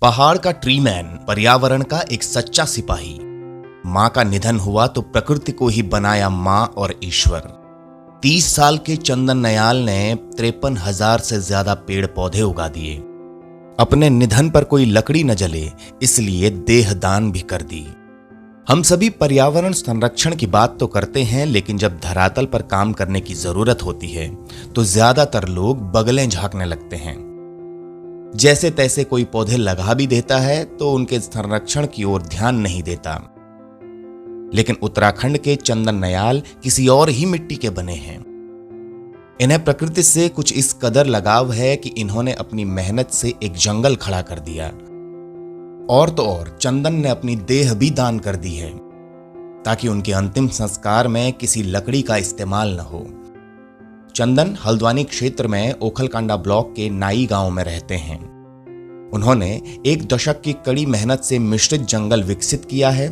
पहाड़ का tree man, पर्यावरण का एक सच्चा सिपाही। मां का निधन हुआ तो प्रकृति को ही बनाया मां और ईश्वर। 30 साल के चंदन नयाल ने 53,000 से ज्यादा पेड़ पौधे उगा दिए। अपने निधन पर कोई लकड़ी न जले, इसलिए देह दान भी कर दी। हम सभी पर्यावरण संरक्षण की बात तो करते हैं, लेकिन जब धरातल पर काम करने की जरूरत होती है तो ज्यादातर लोग बगलें झांकने लगते हैं। जैसे तैसे कोई पौधे लगा भी देता है तो उनके संरक्षण की ओर ध्यान नहीं देता। लेकिन उत्तराखंड के चंदन नयाल किसी और ही मिट्टी के बने हैं। इन्हें प्रकृति से कुछ इस कदर लगाव है कि इन्होंने अपनी मेहनत से एक जंगल खड़ा कर दिया। और तो और चंदन ने अपनी देह भी दान कर दी है, ताकि उनके अंतिम संस्कार में किसी लकड़ी का इस्तेमाल न हो। चंदन हल्द्वानी क्षेत्र में ओखलकांडा ब्लॉक के नाई गांव में रहते हैं। उन्होंने 1 दशक की कड़ी मेहनत से मिश्रित जंगल विकसित किया है,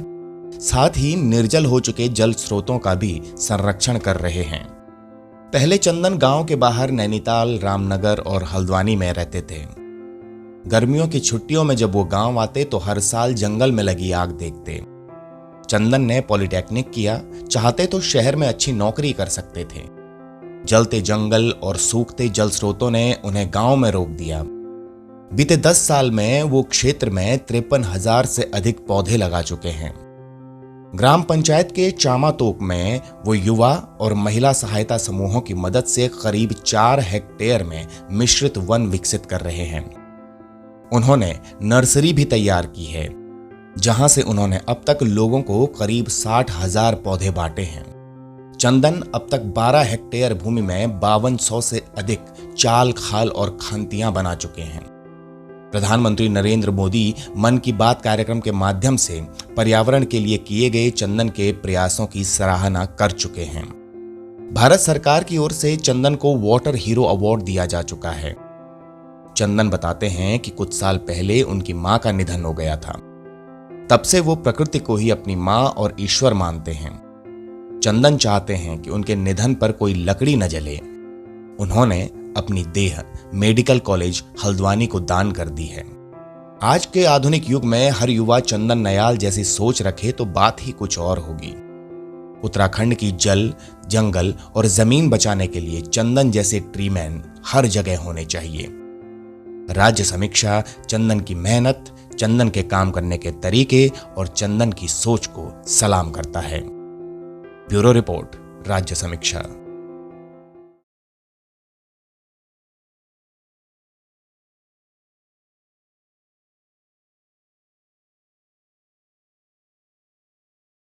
साथ ही निर्जल हो चुके जल स्रोतों का भी संरक्षण कर रहे हैं। पहले चंदन गांव के बाहर नैनीताल, रामनगर और हल्द्वानी में रहते थे। गर्मियों की छुट्टियों में जब वो गांव आते तो हर साल जंगल में लगी आग देखते। चंदन ने पॉलिटेक्निक किया, चाहते तो शहर में अच्छी नौकरी कर सकते थे। जलते जंगल और सूखते जल स्रोतों ने उन्हें गांव में रोक दिया। बीते 10 साल में वो क्षेत्र में 53,000 से अधिक पौधे लगा चुके हैं। ग्राम पंचायत के चामातोक में वो युवा और महिला सहायता समूहों की मदद से करीब 4 हेक्टेयर में मिश्रित वन विकसित कर रहे हैं। उन्होंने नर्सरी भी तैयार की है, जहां से उन्होंने अब तक लोगों को करीब 60,000 पौधे बांटे हैं। चंदन अब तक 12 हेक्टेयर भूमि में 5200 से अधिक चाल, खाल और खांतियां बना चुके हैं। प्रधानमंत्री नरेंद्र मोदी मन की बात कार्यक्रम के माध्यम से पर्यावरण के लिए किए गए चंदन के प्रयासों की सराहना कर चुके हैं। भारत सरकार की ओर से चंदन को वाटर हीरो अवार्ड दिया जा चुका है। चंदन बताते हैं कि कुछ साल पहले उनकी मां का निधन हो गया था। तब से वो प्रकृति को ही अपनी मां और ईश्वर मानते हैं। चंदन चाहते हैं कि उनके निधन पर कोई लकड़ी न जले। उन्होंने अपनी देह मेडिकल कॉलेज हल्द्वानी को दान कर दी है। आज के आधुनिक युग में हर युवा चंदन नयाल जैसी सोच रखे तो बात ही कुछ और होगी। उत्तराखंड की जल, जंगल और जमीन बचाने के लिए चंदन जैसे ट्रीमैन हर जगह होने चाहिए। राज्य समीक्षा चंदन की मेहनत, चंदन के काम करने के तरीके और चंदन की सोच को सलाम करता है। ब्यूरो रिपोर्ट, राज्य समीक्षा।